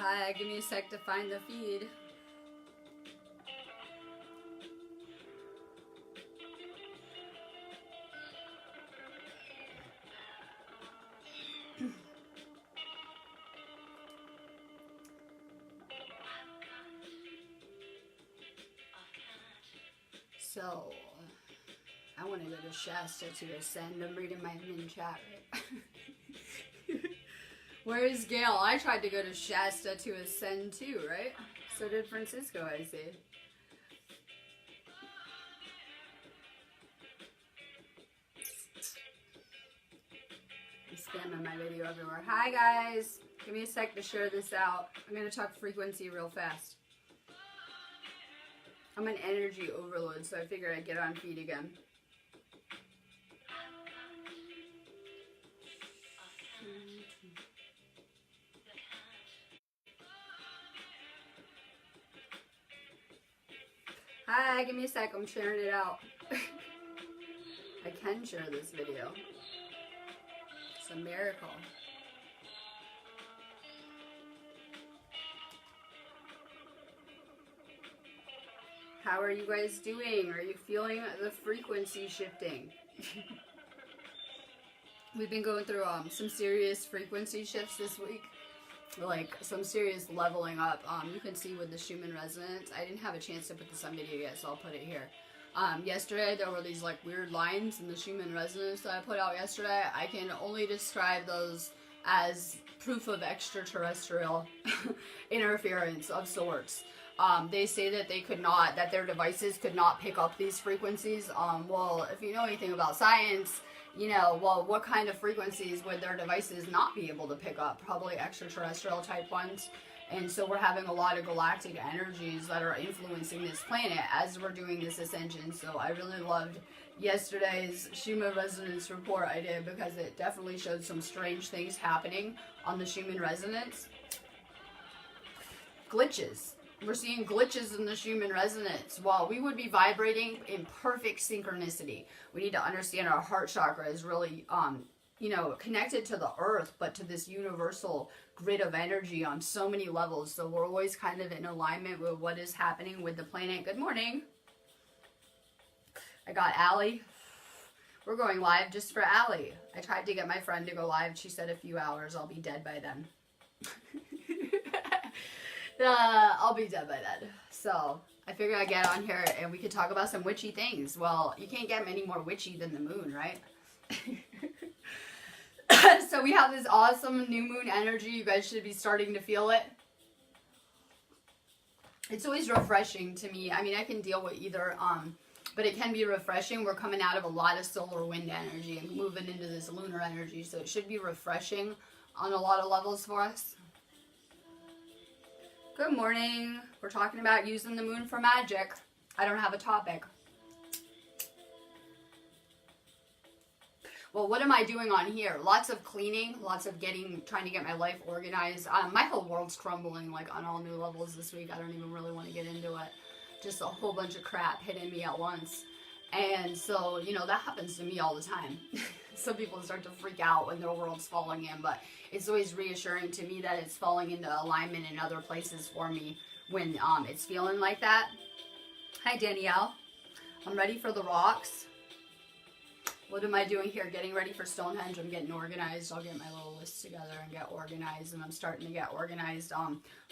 Hi, give me a sec to find the feed. So, I want to go to Shasta to ascend. I'm reading my admin chat, right? Where is Gail? I tried to go to Shasta to ascend too, right? So did Francisco, I see. I'm spamming my video everywhere. Hi guys! Give me a sec to share this out. I'm going to talk frequency real fast. I'm an energy overload, so I figured I'd get on feed again. Hi, give me a sec, I'm sharing it out. I can share this video. It's a miracle. How are you guys doing? Are you feeling the frequency shifting? We've been going through some serious frequency shifts this week. Like some serious leveling up. You can see with the Schumann resonance. I didn't have a chance to put this on video yet, so I'll put it here. Yesterday there were these like weird lines in the Schumann resonance that I put out yesterday. I can only describe those as proof of extraterrestrial interference of sorts. They say that they could not, that their devices could not pick up these frequencies. Well, if you know anything about science, you know, well, what kind of frequencies would their devices not be able to pick up? Probably extraterrestrial type ones. And so we're having a lot of galactic energies that are influencing this planet as we're doing this ascension. So I really loved yesterday's Schumann resonance report I did because it definitely showed some strange things happening on the Schumann resonance. Glitches. We're seeing glitches in the Schumann resonance. While we would be vibrating in perfect synchronicity, we need to understand our heart chakra is really, you know, connected to the earth, but to this universal grid of energy on so many levels. So we're always kind of in alignment with what is happening with the planet. Good morning. I got Allie. We're going live just for Allie. I tried to get my friend to go live. She said a few hours. I'll be dead by then. I'll be dead by then. So I figured I'd get on here and we could talk about some witchy things. Well, you can't get any more witchy than the moon, right? So we have this awesome new moon energy. You guys should be starting to feel it. It's always refreshing to me. I mean, I can deal with either, but it can be refreshing. We're coming out of a lot of solar wind energy and moving into this lunar energy. So it should be refreshing on a lot of levels for us. Good morning. We're talking about using the moon for magic. I don't have a topic. Well, what am I doing on here? Lots of cleaning, lots of trying to get my life organized. My whole world's crumbling like on all new levels this week. I don't even really want to get into it. Just a whole bunch of crap hitting me at once. And so, you know, that happens to me all the time. Some people start to freak out when their world's falling in, but it's always reassuring to me that it's falling into alignment in other places for me when it's feeling like that. Hi, Danielle. I'm ready for the rocks. What am I doing here? Getting ready for Stonehenge. I'm getting organized. I'll get my little list together and get organized, and I'm starting to get organized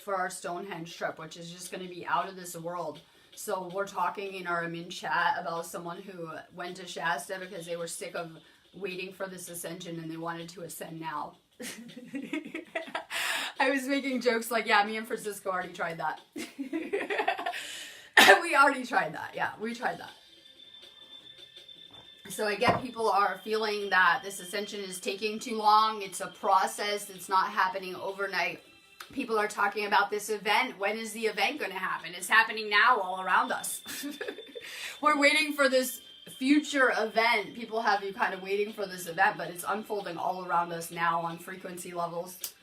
for our Stonehenge trip, which is just going to be out of this world. So we're talking in our admin chat about someone who went to Shasta because they were sick of waiting for this ascension and they wanted to ascend now. I was making jokes like, yeah, me and Francisco already tried that. We already tried that. Yeah, we tried that. So I get people are feeling that this ascension is taking too long. It's a process. It's not happening overnight. People are talking about this event. When is the event going to happen? It's happening now all around us. We're waiting for this future event. People have you kind of waiting for this event, but it's unfolding all around us now on frequency levels.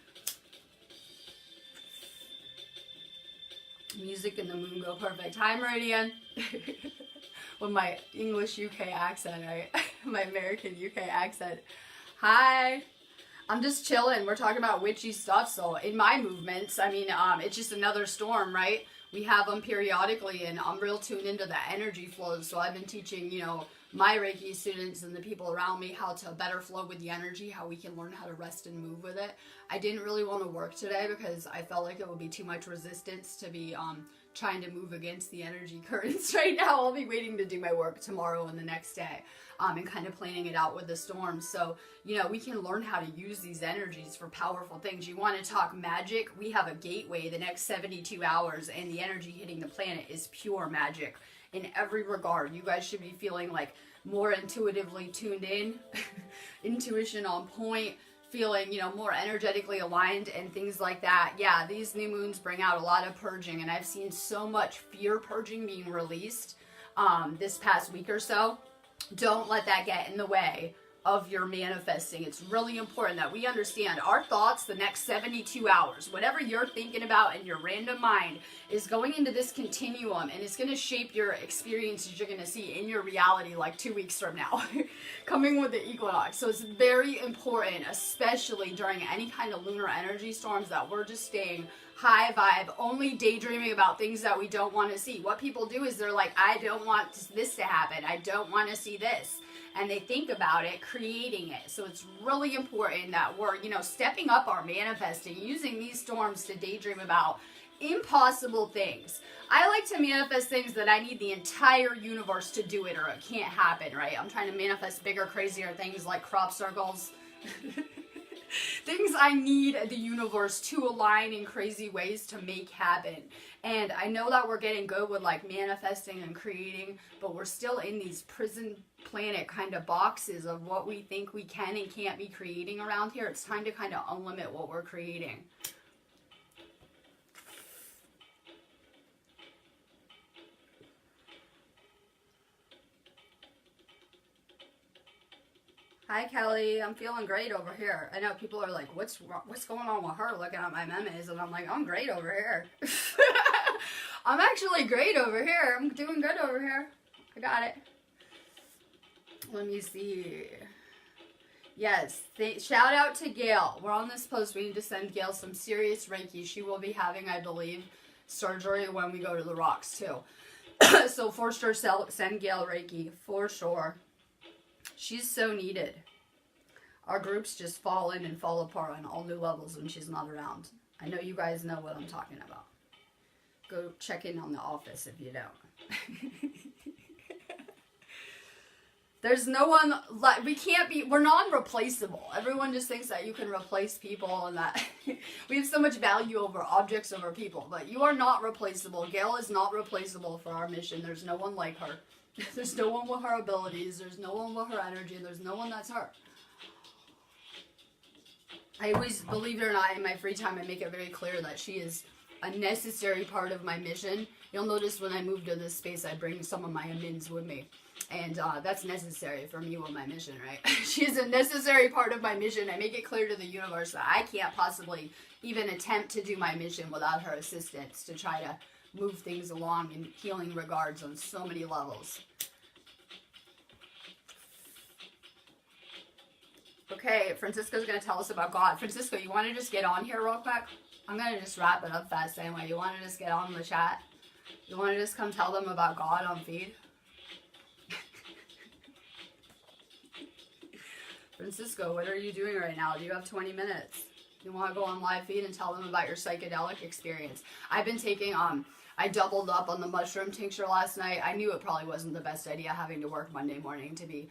Music and the moon go perfect. Hi, Meridian. With my English UK accent, right? My American UK accent. Hi. I'm just chilling. We're talking about witchy stuff. So in my movements, I mean, it's just another storm, right? We have them periodically, and I'm real tuned into the energy flows. So I've been teaching, my Reiki students and the people around me how to better flow with the energy, how we can learn how to rest and move with it. I didn't really want to work today because I felt like it would be too much resistance to be trying to move against the energy currents right now. I'll be waiting to do my work tomorrow and the next day. And kind of planning it out with the storms. So, we can learn how to use these energies for powerful things. You want to talk magic? We have a gateway the next 72 hours, and the energy hitting the planet is pure magic in every regard. You guys should be feeling like more intuitively tuned in, intuition on point, feeling, more energetically aligned and things like that. Yeah, these new moons bring out a lot of purging, and I've seen so much fear purging being released this past week or so. Don't let that get in the way of your manifesting. It's really important that we understand our thoughts the next 72 hours. Whatever you're thinking about in your random mind is going into this continuum, and it's going to shape your experiences you're going to see in your reality like 2 weeks from now, coming with the equinox. So it's very important, especially during any kind of lunar energy storms, that we're just staying high vibe, only daydreaming about things that we don't want to see. What people do is they're like, I don't want this to happen. I don't want to see this. And they think about it, creating it. So it's really important that we're, stepping up our manifesting, using these storms to daydream about impossible things. I like to manifest things that I need the entire universe to do it, or it can't happen, right? I'm trying to manifest bigger, crazier things like crop circles. Things I need the universe to align in crazy ways to make happen. And I know that we're getting good with like manifesting and creating, but we're still in these prison planet kind of boxes of what we think we can and can't be creating around here. It's time to kind of unlimit what we're creating. Hi, Kelly. I'm feeling great over here. I know people are like, what's going on with her, looking at my memes, and I'm like, I'm great over here. I'm actually great over here. I'm doing good over here. I got it. Let me see. Yes, shout out to Gail. We're on this post. We need to send Gail some serious Reiki. She will be having, I believe, surgery when we go to the rocks, too. So for sure, send Gail Reiki. For sure. She's so needed. Our groups just fall in and fall apart on all new levels when she's not around. I know you guys know what I'm talking about. Go check in on the office if you don't. There's no one, like, we're non-replaceable. Everyone just thinks that you can replace people and that we have so much value over objects over people. But you are not replaceable. Gail is not replaceable for our mission. There's no one like her. There's no one with her abilities. There's no one with her energy. There's no one that's her. I always, believe it or not, in my free time, I make it very clear that she is a necessary part of my mission. You'll notice when I move to this space, I bring some of my amins with me. And that's necessary for me with my mission, right? She is a necessary part of my mission. I make it clear to the universe that I can't possibly even attempt to do my mission without her assistance to try to move things along in healing regards on so many levels. Okay, Francisco's going to tell us about God. Francisco, you want to just get on here real quick? I'm going to just wrap it up fast anyway. You want to just get on the chat? You want to just come tell them about God on feed? Francisco, what are you doing right now? Do you have 20 minutes? You want to go on live feed and tell them about your psychedelic experience? I've been taking, I doubled up on the mushroom tincture last night. I knew it probably wasn't the best idea having to work Monday morning to be,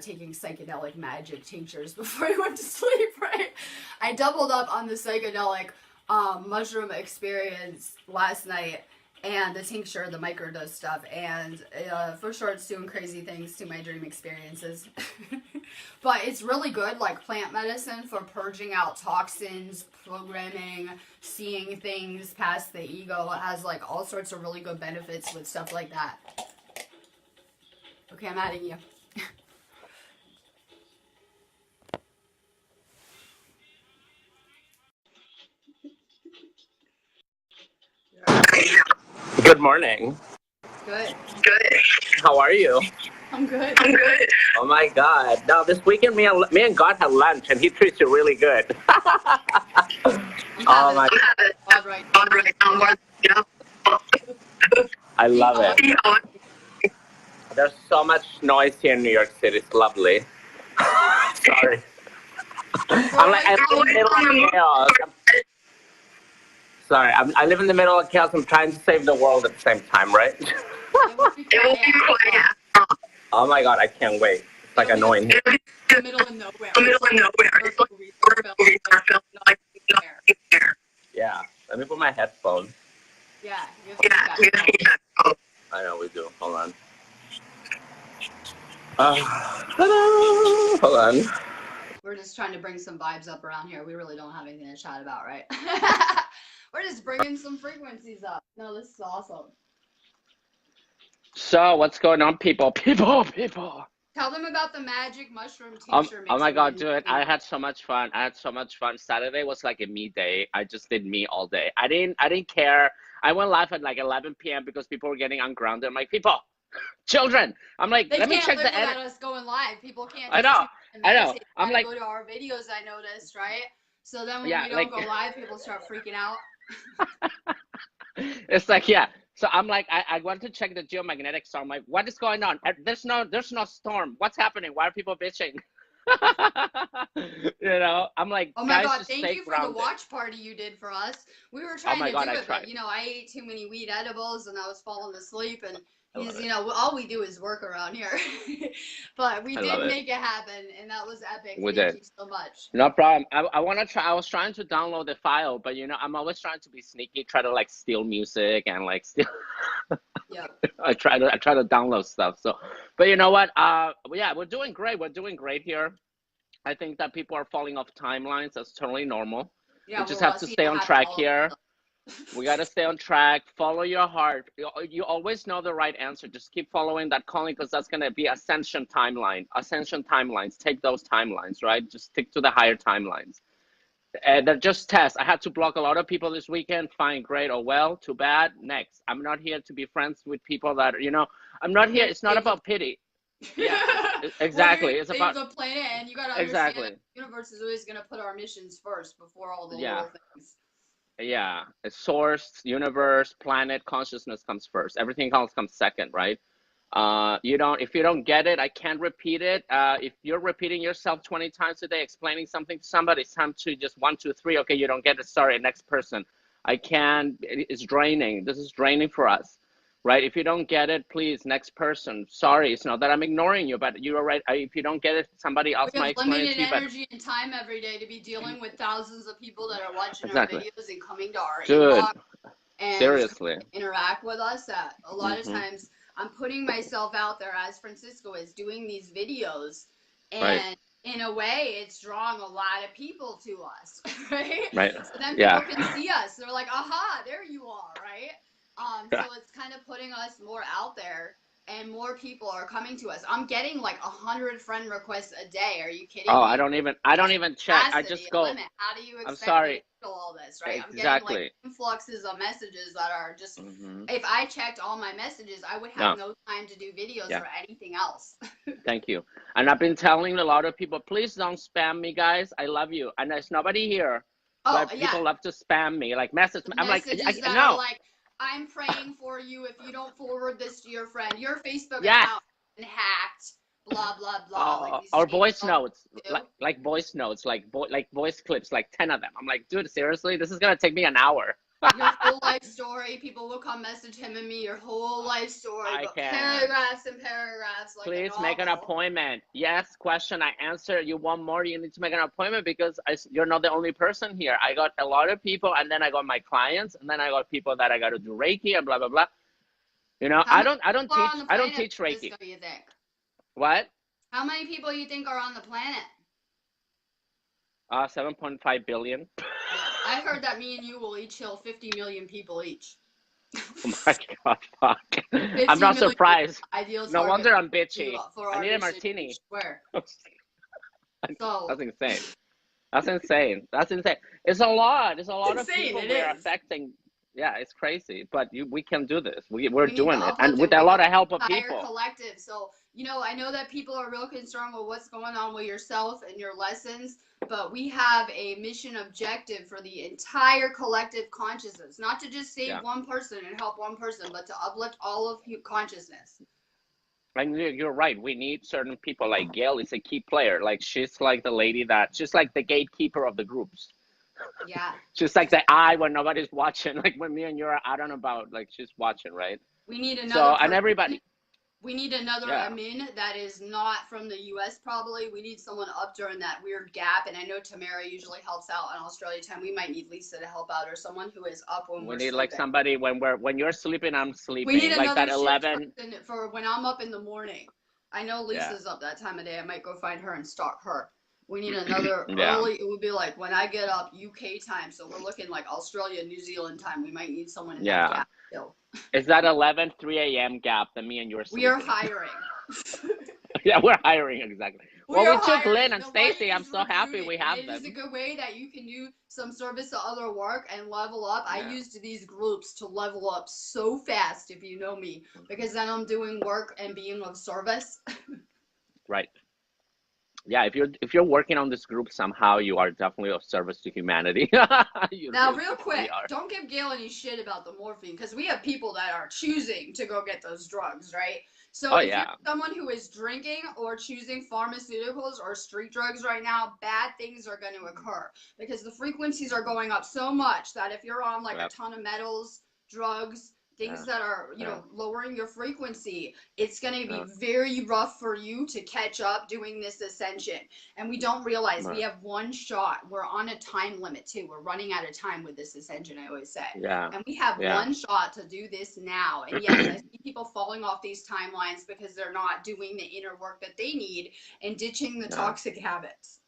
taking psychedelic magic tinctures before I went to sleep, right? I doubled up on the psychedelic mushroom experience last night, and the tincture, the microdose stuff, and for sure it's doing crazy things to my dream experiences. But it's really good, like plant medicine for purging out toxins, programming, seeing things past the ego. It has like all sorts of really good benefits with stuff like that. Okay, I'm adding you. Good morning. Good. How are you? I'm good. I'm good. Oh my God! No, this weekend me and God had lunch, and He treats you really good. I'm Oh having my! God right now. More than I see love how it. There's so much noise here in New York City. It's lovely. Sorry. We're I'm like, always I live in the middle of chaos. Sorry, I live in the middle of chaos. I'm trying to save the world at the same time, right? It will be quiet. Oh my God, I can't wait. It's like It'll be annoying here. the middle of nowhere. It's like where movies are filmed, like not there. Yeah, let me put my headphones. Yeah, you have feedback. I know we do. Hold on. Ta-da! Hold on. We're just trying to bring some vibes up around here. We really don't have anything to chat about, right? We're just bringing some frequencies up. No, this is awesome. So, what's going on, people? People. Tell them about the magic mushroom Oh, tincture oh mix my we've God, been dude, doing. I had so much fun. Saturday was like a me day. I just did me all day. I didn't care. I went live at like 11 p.m. because people were getting ungrounded. I'm like, people, children. I'm like, They let me can't check live the edit. without us going live. People can't I just know, tune in and I know. meditate. They I'm gotta like, go to our videos, I noticed, right? So then when yeah, we don't like, go live, people start freaking out. it's like, yeah. So I'm like, I want to check the geomagnetic storm. I'm like, what is going on? There's no storm. What's happening? Why are people bitching? I'm like, Oh my guys, God, just thank stay you for the grounded. watch party you did for us. We were Oh trying my to do God, I it, but tried. I ate too many weed edibles and I was falling asleep. And I love he's, it. all we do is work around here. But we I love did it. make it happen, and that was epic. We Thank did. you so much. No problem. I want to try. I was trying to download the file, but I'm always trying to be sneaky, try to like steal music and like steal. Yep. I try to download stuff. So, but you know what? Yeah, we're doing great. We're doing great here. I think that people are falling off timelines. That's totally normal. We Yeah, just we're have to lucky stay to on have track all of here. them. We got to stay on track. Follow your heart. You always know the right answer. Just keep following that calling because that's going to be ascension timeline. Ascension timelines. Take those timelines, right? Just stick to the higher timelines. They're just tests. I had to block a lot of people this weekend. Fine, great, or well, too bad. Next. I'm not here to be friends with people I'm not We're here. here to It's not save the about pity. Yeah, We're here exactly. to It's save about, the planet, and you got to understand that exactly. the universe is always going to put our missions first before all the Yeah. little things. Yeah, a source, universe, planet, consciousness comes first. Everything else comes second, right? If you don't get it, I can't repeat it. If you're repeating yourself 20 times a day, explaining something to somebody, it's time to just one, two, three. Okay, you don't get it. Sorry, next person. I can't. It's draining. This is draining for us, right? If you don't get it, please, next person. Sorry, it's not that I'm ignoring you, but you're right. If you don't get it, somebody else We might have explain it limited to you. But energy and time every day to be dealing with thousands of people that are watching our exactly, videos and coming to our dude. inbox and Seriously. interact with us. That a lot of Mm-hmm. times I'm putting myself out there as Francisco is doing these videos, Right. and in a way, it's drawing a lot of people to us, right? Right. So then Yeah. people can see us. They're like, "Aha, there you are!" Right? Yeah. So it's kind of putting us more out there, and more people are coming to us. I'm getting like 100 friend requests a day. Are you kidding Oh, me? I don't even check. I Capacity just and go. limit. How do you I'm expect me to sorry. handle all this, right? I'm getting like Exactly. influxes of messages that are just, Hmm. if I checked all my messages, I would have No. no time to do videos Yeah. or anything else. Thank you. And I've been telling a lot of people, please don't spam me, guys. I love you. And there's nobody here, Oh, but yeah. people love to spam me, like message me. The I'm like, messages that are no. like, I'm praying for you if you don't forward this to your friend. Your Facebook Yes. account has been hacked. Blah, blah, blah. Like these Or fake voice stuff notes, too. like voice notes, like voice clips, like 10 of them. I'm like, dude, seriously, this is gonna take me an hour. Your whole life story. People will come message him and me. Your whole life story, I but can. paragraphs and paragraphs like a Please make an novel. appointment. Yes, question, I answer. You want more, you need to make an appointment because you're not the only person here. I got a lot of people, and then I got my clients, and then I got people that I got to do Reiki and blah blah blah. How many I don't people are on teach the I don't planet, teach Reiki. Francisco, you think? What? How many people you think are on the planet? 7.5 billion. Yeah, I heard that me and you will each kill 50 million people each. Oh my God, fuck. I'm 50 not million surprised. ideal No target wonder I'm to, bitchy. for I our need a mission martini. each square. That's So insane. That's insane. That's insane. It's a lot. It's a lot of insane, people it we're is. affecting. Yeah, it's crazy, but we can do this. We're We need to doing it, and uplift with it. a We lot have of help an of entire people. collective. So, I know that people are real concerned with what's going on with yourself and your lessons, but we have a mission objective for the entire collective consciousness, not to just save Yeah. one person and help one person, but to uplift all of consciousness. And you're right. We need certain people. Like Gail is a key player. Like she's like the lady that she's like the gatekeeper of the groups. Yeah. She's like the eye when nobody's watching. Like when me and you are out and about, like she's watching, right? We need another So and person. everybody, We need another yeah. admin that is not from the US probably. We need someone up during that weird gap. And I know Tamara usually helps out on Australia time. We might need Lisa to help out or someone who is up when We we're need like sleeping. somebody when you're sleeping, I'm We need sleeping. Like another that shift 11. person for when I'm up in the morning. I know Yeah. Lisa's up that time of day. I might go find her and stalk her. We need another Yeah. early. It would be like when I get up UK time. So we're looking like Australia, New Zealand time. We might need someone in that Yeah. gap still. Is that 11, 3 a.m. gap that me and you're We are sleeping? hiring. Yeah, we're hiring exactly. We Well, are we took Lynn hiring. and The light Stacy. I'm is so happy recruiting, we and have it is a them. good way that you can do some service to other work and level up. I Yeah. used these groups to level up so fast, if you know me, because then I'm doing work and being of service. Right. Yeah, if you're working on this group somehow, you are definitely of service to humanity. You Now, really real truly quick, are. don't give Gail any shit about the morphine because we have people that are choosing to go get those drugs, right? So Oh if you're yeah. someone who is drinking or choosing pharmaceuticals or street drugs right now, bad things are going to occur because the frequencies are going up so much that if you're on like a Yep. ton of metals, drugs, things Yeah. that are, Yeah. lowering your frequency, it's going to be Yeah. very rough for you to catch up doing this ascension. And we don't realize we Right. have one shot. We're on a time limit too. We're running out of time with this ascension, I always say. Yeah. And we have Yeah. one shot to do this now. And yes, I see people falling off these timelines because they're not doing the inner work that they need and ditching the Yeah. toxic habits.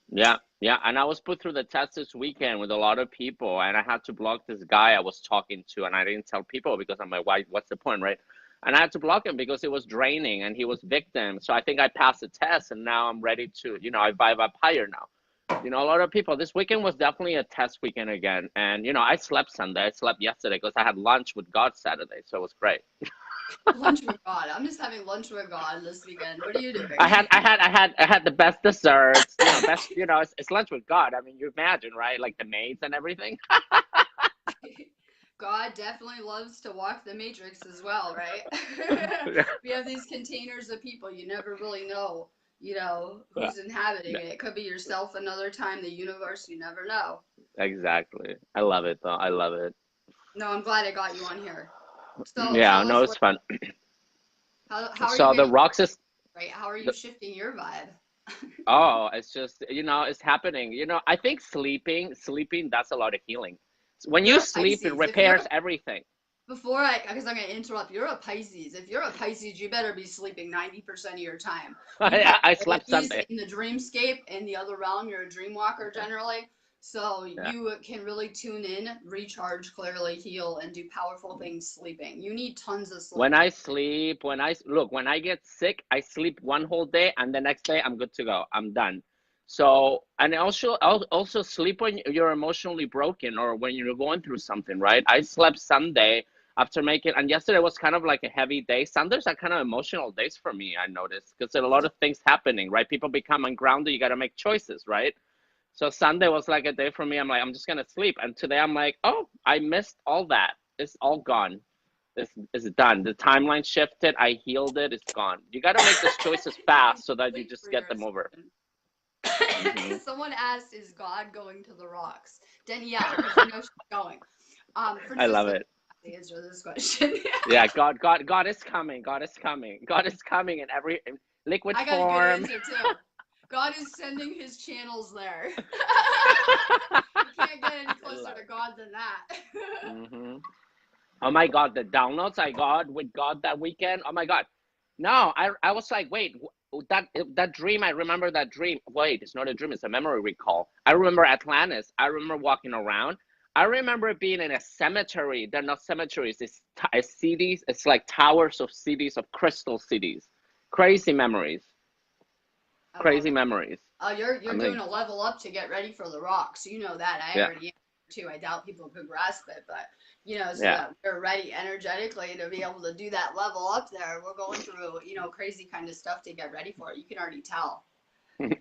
Yeah. Yeah. And I was put through the test this weekend with a lot of people, and I had to block this guy I was talking to, and I didn't tell people because I'm like, why? What's the point, right? And I had to block him because it was draining, and he was victim. So I think I passed the test, and now I'm ready to, I vibe up higher now. A lot of people. This weekend was definitely a test weekend again, and I slept Sunday. I slept yesterday because I had lunch with God Saturday, so it was great. Lunch with God. I'm just having lunch with God this weekend. What are you doing? I had the best desserts. Best. It's lunch with God. I mean, you imagine, right? Like the maids and everything. God definitely loves to walk the matrix as well, right? Yeah. We have these containers of people. You never really know, who's inhabiting it. It could be yourself another time, the universe, you never know. Exactly. I love it though. I love it. No, I'm glad I got you on here. So Yeah. tell No, us it's fun. how are you So the getting rocks is. right? How are you shifting your vibe? Oh, it's just, it's happening. I think sleeping does a lot of healing. When you You're a sleep, it Pisces. If you're repairs everything. because I'm gonna interrupt, you're a Pisces. If you're a Pisces, you better be sleeping 90% of your time. You have I slept abilities Sunday. in the dreamscape and the other realm. You're a dream walker generally. So Yeah. you can really tune in, recharge, clearly heal, and do powerful things sleeping. You need tons of sleep. When I sleep, when I get sick, I sleep one whole day, and the next day I'm good to go. I'm done. So, and also sleep when you're emotionally broken or when you're going through something, right? I slept Sunday after making, and yesterday was kind of like a heavy day. Sundays are kind of emotional days for me, I noticed, because there are a lot of things happening, right? People become ungrounded. You got to make choices, right? So Sunday was like a day for me. I'm like, I'm just gonna sleep. And today I'm like, oh, I missed all that. It's all gone. It's done. The timeline shifted. I healed it. It's gone. You got to make those choices fast so that you Sleep just for get your them over. ascension. Hmm. Someone asked, "Is God going to the rocks?" Danielle, because you know she's going. I love Francisco, it. the answer to this question. Yeah, God is coming. God is coming. God is coming in liquid I got a good form. answer too. God is sending his channels there. You can't get any I closer love to God than that. it. Oh my God, the downloads I got with God that weekend. Oh my God. No, I was like, wait, that dream, I remember that dream. Wait, it's not a dream, it's a memory recall. I remember Atlantis. I remember walking around. I remember being in a cemetery. They're not cemeteries, it's cities. It's like towers of cities, of crystal cities. Crazy memories. I love Crazy it. memories. Oh, you're I doing mean, a level up to get ready for the rocks. You know that. I yeah. already am. too. I doubt people could grasp it, but so Yeah. that we're ready energetically to be able to do that level up there. We're going through, crazy kind of stuff to get ready for it. You can already tell.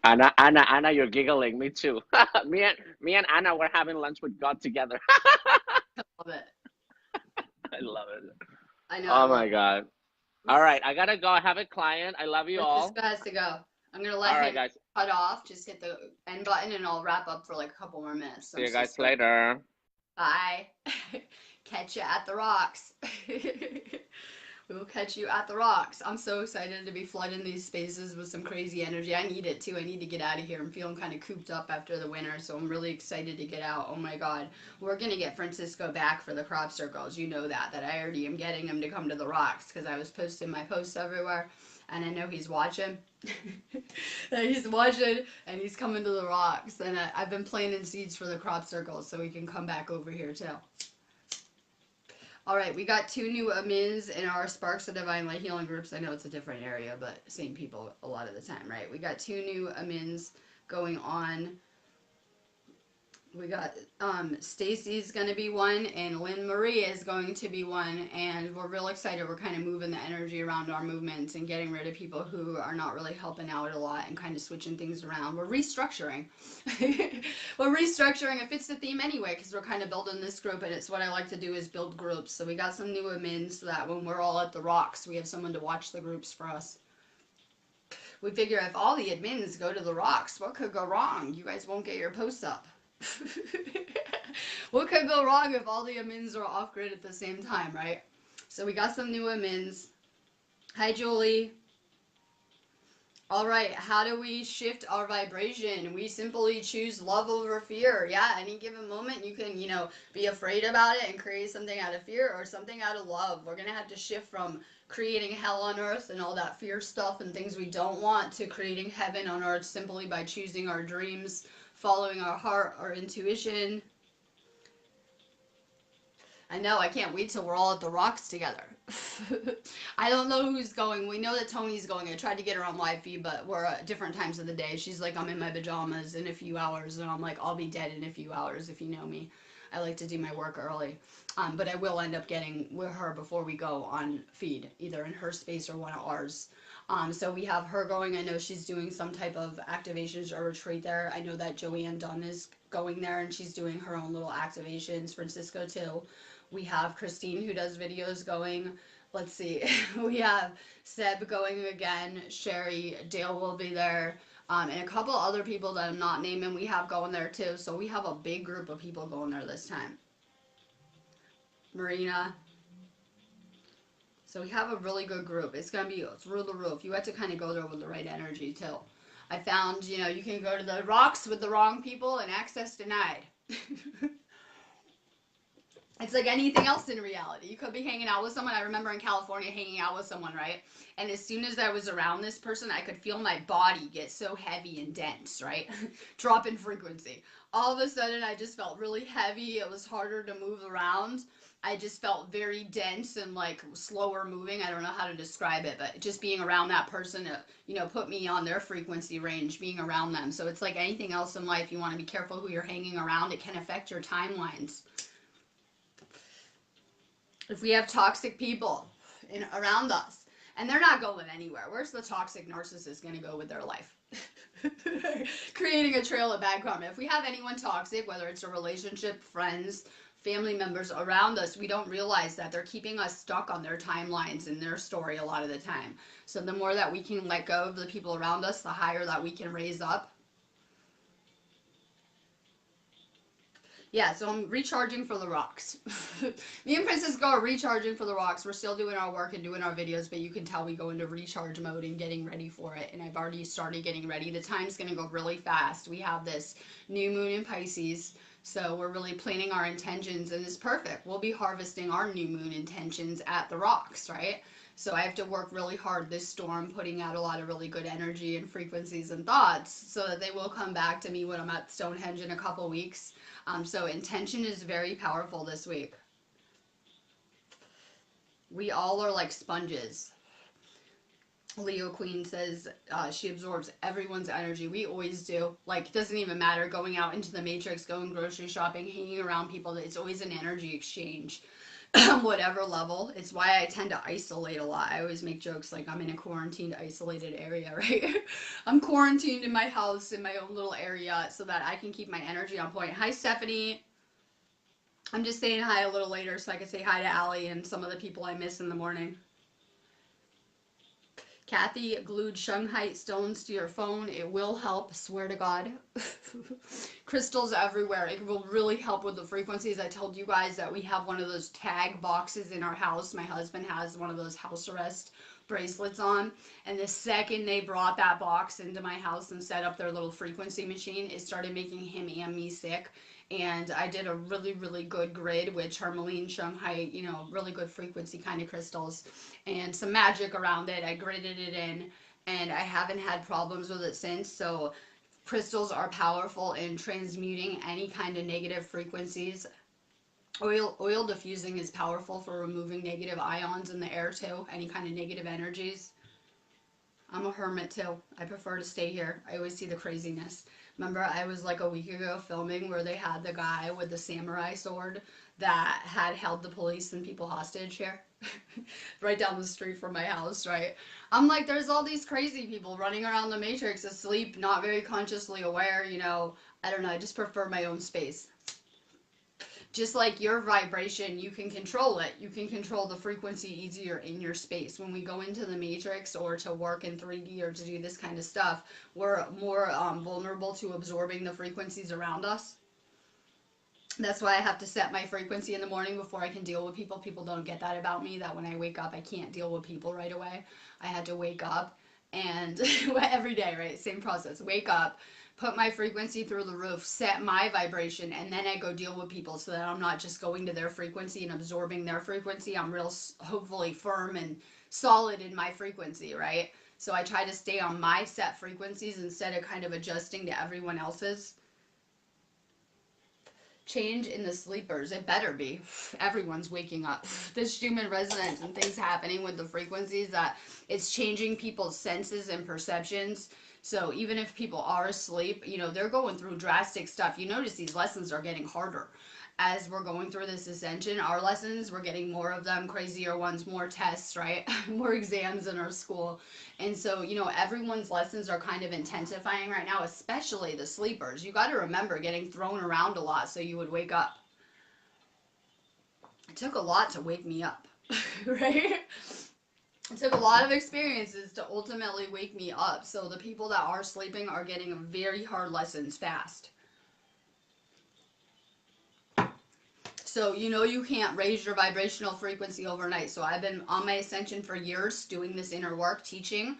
Anna, you're giggling. Me too. Me and Anna were having lunch with God together. Love it. I love it. I know, I Oh love my God. All right, I gotta go. I have a client. I love you all. Francisco has to go. I'm gonna All let right, him guys. cut off. Just hit the end button, and I'll wrap up for like a couple more minutes. So See I'm you so guys sorry. later. Bye. Catch you at the rocks. We will catch you at the rocks. I'm so excited to be flooding these spaces with some crazy energy. I need it too. I need to get out of here. I'm feeling kind of cooped up after the winter, so I'm really excited to get out. Oh my God. We're going to get Francisco back for the crop circles. You know that I already am getting him to come to the rocks because I was posting my posts everywhere, and I know he's watching. He's watching, and he's coming to the rocks. And I've been planting seeds for the crop circles so he can come back over here too. All right, we got 2 new admins in our Sparks of Divine Light Healing groups. I know it's a different area, but same people a lot of the time, right? We got 2 new admins going on. We got Stacy's going to be one, and Lynn Marie is going to be one, and we're real excited. We're kind of moving the energy around our movements and getting rid of people who are not really helping out a lot and kind of switching things around. We're restructuring. We're restructuring. It fits the theme anyway because we're kind of building this group, and it's what I like to do is build groups. So we got some new admins so that when we're all at the rocks, we have someone to watch the groups for us. We figure if all the admins go to the rocks, what could go wrong? You guys won't get your posts up. What could go wrong if all the admins are off grid at the same time, right? So we got some new admins. Hi, Julie. All right, how do we shift our vibration? We simply choose love over fear. Yeah, any given moment you can, be afraid about it and create something out of fear or something out of love. We're going to have to shift from creating hell on earth and all that fear stuff and things we don't want to creating heaven on earth simply by choosing our dreams, following our heart, our intuition. I know, I can't wait till we're all at the rocks together. I don't know who's going. We know that Tony's going. I tried to get her on live feed, but we're at different times of the day. She's like, I'm in my pajamas in a few hours, and I'm like, I'll be dead in a few hours if you know me. I like to do my work early. But I will end up getting with her before we go on feed, either in her space or one of ours. So we have her going. I know she's doing some type of activations or retreat there. I know that Joanne Dunn is going there, and she's doing her own little activations. Francisco, too. We have Christine, who does videos, going. Let's see. We have Seb going again. Sherry, Dale will be there. And a couple other people that I'm not naming we have going there too. So we have a big group of people going there this time. Marina. So we have a really good group. It's going to be through the roof. You have to kind of go there with the right energy too. I found, you can go to the rocks with the wrong people and access denied. It's like anything else in reality. You could be hanging out with someone. I remember in California hanging out with someone, right? And as soon as I was around this person, I could feel my body get so heavy and dense, right? Drop in frequency. All of a sudden, I just felt really heavy. It was harder to move around. I just felt very dense and like slower moving. I don't know how to describe it, but just being around that person, put me on their frequency range, being around them. So it's like anything else in life. You want to be careful who you're hanging around. It can affect your timelines. If we have toxic people around us and they're not going anywhere, where's the toxic narcissist going to go with their life? Creating a trail of bad karma. If we have anyone toxic, whether it's a relationship, friends, family members around us, we don't realize that they're keeping us stuck on their timelines and their story a lot of the time. So the more that we can let go of the people around us, the higher that we can raise up. Yeah, so I'm recharging for the rocks. Me and Francisco are recharging for the rocks. We're still doing our work and doing our videos, but you can tell we go into recharge mode and getting ready for it. And I've already started getting ready. The time's going to go really fast. We have this new moon in Pisces, so we're really planning our intentions, and it's perfect. We'll be harvesting our new moon intentions at the rocks, right? So I have to work really hard this storm, putting out a lot of really good energy and frequencies and thoughts so that they will come back to me when I'm at Stonehenge in a couple weeks. So intention is very powerful this week. We all are like sponges. Leo Queen says she absorbs everyone's energy. We always do. Like, it doesn't even matter going out into the matrix, going grocery shopping, hanging around people. It's always an energy exchange, whatever level. It's why I tend to isolate a lot. I always make jokes like I'm in a quarantined, isolated area, right? I'm quarantined in my house, in my own little area, so that I can keep my energy on point. Hi, Stephanie. I'm just saying hi a little later so I can say hi to Allie and some of the people I miss in the morning. Kathy glued Shanghai stones to your phone. It will help, swear to God. Crystals everywhere. It will really help with the frequencies. I told you guys that we have one of those tag boxes in our house. My husband has one of those house arrest bracelets on. And the second they brought that box into my house and set up their little frequency machine, it started making him and me sick. And I did a really, really good grid with tourmaline, Shanghai, you know, really good frequency kind of crystals and some magic around it. I gridded it in and I haven't had problems with it since. So crystals are powerful in transmuting any kind of negative frequencies. Oil diffusing is powerful for removing negative ions in the air too, any kind of negative energies. I'm a hermit too. I prefer to stay here. I always see the craziness. Remember, I was like a week ago filming where they had the guy with the samurai sword that had held the police and people hostage here. Right down the street from my house, right? I'm like, there's all these crazy people running around the Matrix asleep, not very consciously aware, you know. I don't know, I just prefer my own space. Just like your vibration, you can control it. You can control the frequency easier in your space. When we go into the matrix or to work in 3D or to do this kind of stuff, we're more vulnerable to absorbing the frequencies around us. That's why I have to set my frequency in the morning before I can deal with people. People don't get that about me, that when I wake up, I can't deal with people right away. I had to wake up and every day, right? Same process. Wake up, put my frequency through the roof, set my vibration, and then I go deal with people so that I'm not just going to their frequency and absorbing their frequency. I'm real, hopefully, firm and solid in my frequency, right? So I try to stay on my set frequencies instead of kind of adjusting to everyone else's. Change in the sleepers. It better be. Everyone's waking up. This human resonance and things happening with the frequencies that it's changing people's senses and perceptions. So even if people are asleep, you know, they're going through drastic stuff. You notice these lessons are getting harder. As we're going through this ascension, our lessons, we're getting more of them, crazier ones, more tests, right? More exams in our school. And so, you know, everyone's lessons are kind of intensifying right now, especially the sleepers. You got to remember getting thrown around a lot so you would wake up. It took a lot to wake me up, right? It took a lot of experiences to ultimately wake me up. So the people that are sleeping are getting very hard lessons fast. So you know you can't raise your vibrational frequency overnight. So I've been on my ascension for years doing this inner work, teaching.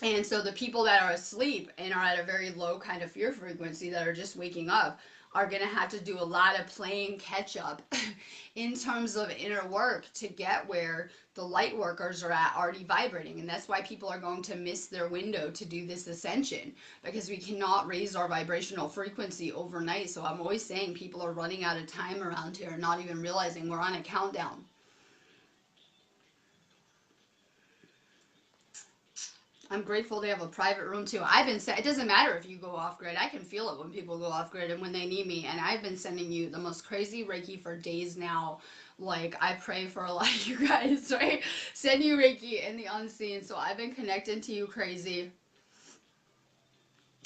And so the people that are asleep and are at a very low kind of fear frequency that are just waking up are going to have to do a lot of playing catch up in terms of inner work to get where the light workers are at already vibrating. And that's why people are going to miss their window to do this ascension, because we cannot raise our vibrational frequency overnight. So I'm always saying people are running out of time around here and not even realizing we're on a countdown. I'm grateful they have a private room too. I've been it doesn't matter if you go off grid. I can feel it when people go off grid and when they need me. And I've been sending you the most crazy Reiki for days now. Like, I pray for a lot of you guys, right? Send you Reiki in the unseen. So I've been connecting to you crazy.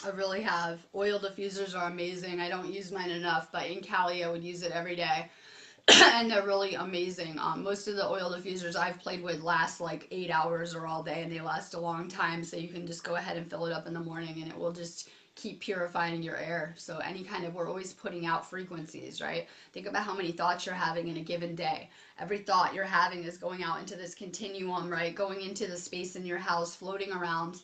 I really have. Oil diffusers are amazing. I don't use mine enough, but in Cali I would use it every day. And they're really amazing. Most of the oil diffusers I've played with last like 8 hours or all day, and they last a long time. So you can just go ahead and fill it up in the morning, and it will just keep purifying your air. So any kind of, we're always putting out frequencies, right? Think about how many thoughts you're having in a given day. Every thought you're having is going out into this continuum, right? Going into the space in your house, floating around,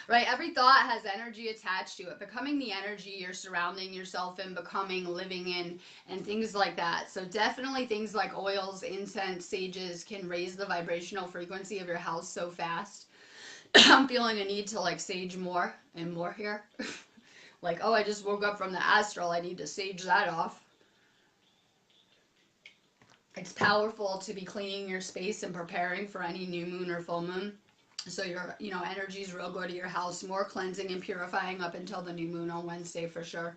right? Every thought has energy attached to it. Becoming the energy you're surrounding yourself in, becoming, living in, and things like that. So definitely things like oils, incense, sages can raise the vibrational frequency of your house so fast. I'm feeling a need to like sage more and more here. Like, oh, I just woke up from the astral. I need to sage that off. It's powerful to be cleaning your space and preparing for any new moon or full moon. So your, energy is real good at your house. More cleansing and purifying up until the new moon on Wednesday for sure.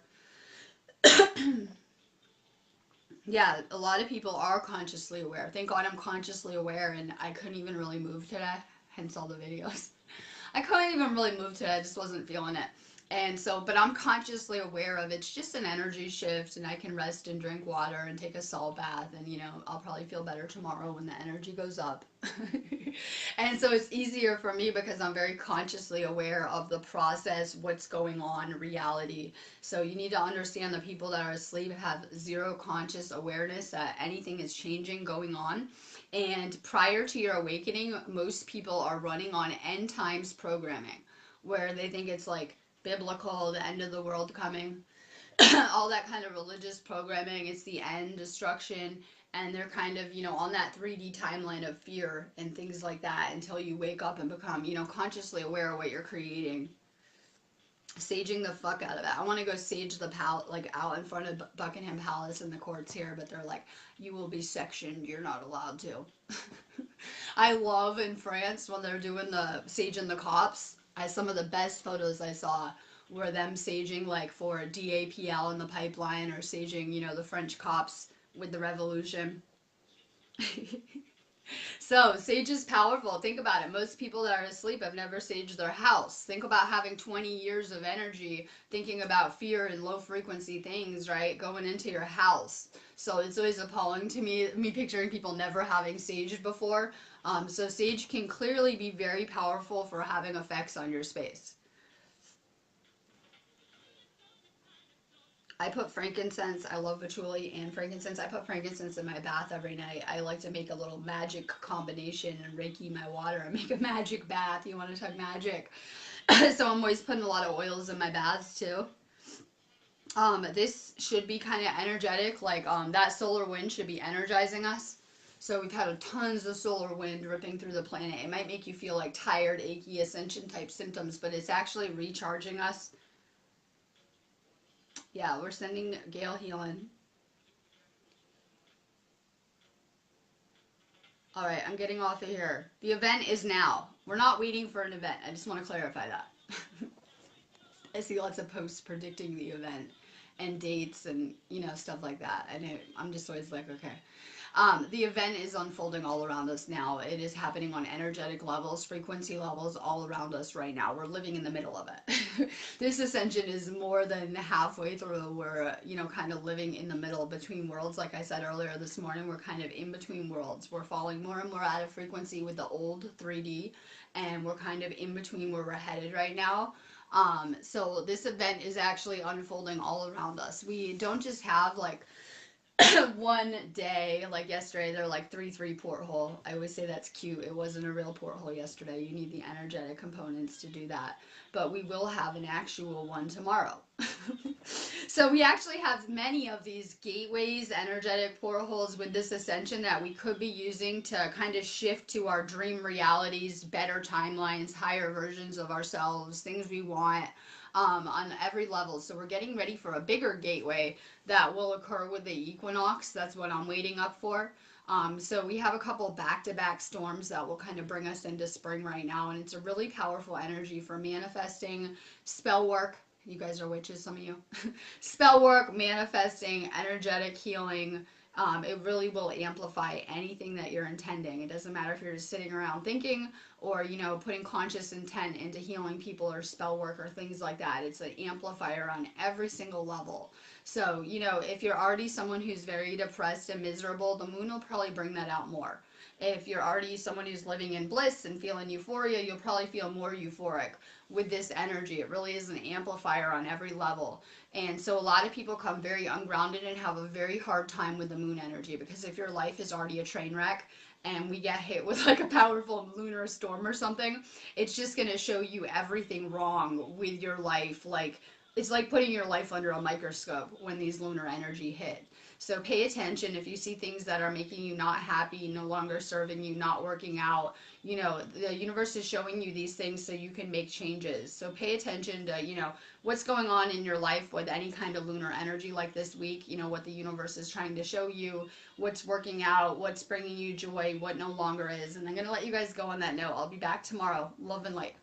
Yeah, a lot of people are consciously aware. Thank God I'm consciously aware, and I couldn't even really move today, hence all the videos. I couldn't even really move today, I just wasn't feeling it. And so, but I'm consciously aware of it's just an energy shift, and I can rest and drink water and take a salt bath, and I'll probably feel better tomorrow when the energy goes up. And so it's easier for me because I'm very consciously aware of the process, what's going on, reality. So you need to understand the people that are asleep have zero conscious awareness that anything is changing, going on. And prior to your awakening, most people are running on end times programming where they think it's like biblical, the end of the world coming, all that kind of religious programming. It's the end, destruction, and they're kind of, on that 3D timeline of fear and things like that until you wake up and become, consciously aware of what you're creating. Saging the fuck out of it. I want to go sage the like out in front of Buckingham Palace in the courts here, but they're like, you will be sectioned. You're not allowed to. I love in France when they're doing the saging the cops. Some of the best photos I saw were them saging like for DAPL in the pipeline or saging, the French cops with the revolution. So, sage is powerful. Think about it. Most people that are asleep have never saged their house. Think about having 20 years of energy thinking about fear and low frequency things, right? Going into your house. So, it's always appalling to me picturing people never having saged before. So, sage can clearly be very powerful for having effects on your space. I put frankincense. I love patchouli and frankincense. I put frankincense in my bath every night. I like to make a little magic combination and Reiki my water and make a magic bath. You want to talk magic? So I'm always putting a lot of oils in my baths too. This should be kind of energetic. Like that solar wind should be energizing us. So we've had tons of solar wind ripping through the planet. It might make you feel like tired, achy, ascension type symptoms, but it's actually recharging us. Yeah, we're sending Gail healing. All right, I'm getting off of here. The event is now. We're not waiting for an event. I just want to clarify that. I see lots of posts predicting the event and dates and stuff like that. I know I'm just always like, okay. The event is unfolding all around us now. It is happening on energetic levels, frequency levels all around us right now. We're living in the middle of it. This ascension is more than halfway through. We're, kind of living in the middle between worlds. Like I said earlier this morning, we're kind of in between worlds. We're falling more and more out of frequency with the old 3D, and we're kind of in between where we're headed right now. So this event is actually unfolding all around us. We don't just have like one day, like yesterday, they're like 3-3 porthole. I always say that's cute. It wasn't a real porthole yesterday. You need the energetic components to do that. But we will have an actual one tomorrow. So we actually have many of these gateways, energetic portholes with this ascension that we could be using to kind of shift to our dream realities, better timelines, higher versions of ourselves, things we want. On every level. So we're getting ready for a bigger gateway that will occur with the equinox. That's what I'm waiting up for. So we have a couple back-to-back storms that will kind of bring us into spring right now, and it's a really powerful energy for manifesting, spell work. You guys are witches, some of you. Spell work, manifesting, energetic healing. It really will amplify anything that you're intending. It doesn't matter if you're just sitting around thinking or, putting conscious intent into healing people or spell work or things like that. It's an amplifier on every single level. So, if you're already someone who's very depressed and miserable, the moon will probably bring that out more. If you're already someone who's living in bliss and feeling euphoria, you'll probably feel more euphoric with this energy. It really is an amplifier on every level. And so a lot of people come very ungrounded and have a very hard time with the moon energy, because if your life is already a train wreck and we get hit with like a powerful lunar storm or something, it's just going to show you everything wrong with your life, like it's like putting your life under a microscope when these lunar energy hit. So pay attention if you see things that are making you not happy, no longer serving you, not working out. You know, the universe is showing you these things so you can make changes. So pay attention to, you know, what's going on in your life with any kind of lunar energy like this week, you know, what the universe is trying to show you, what's working out, what's bringing you joy, what no longer is. And I'm going to let you guys go on that note. I'll be back tomorrow. Love and light.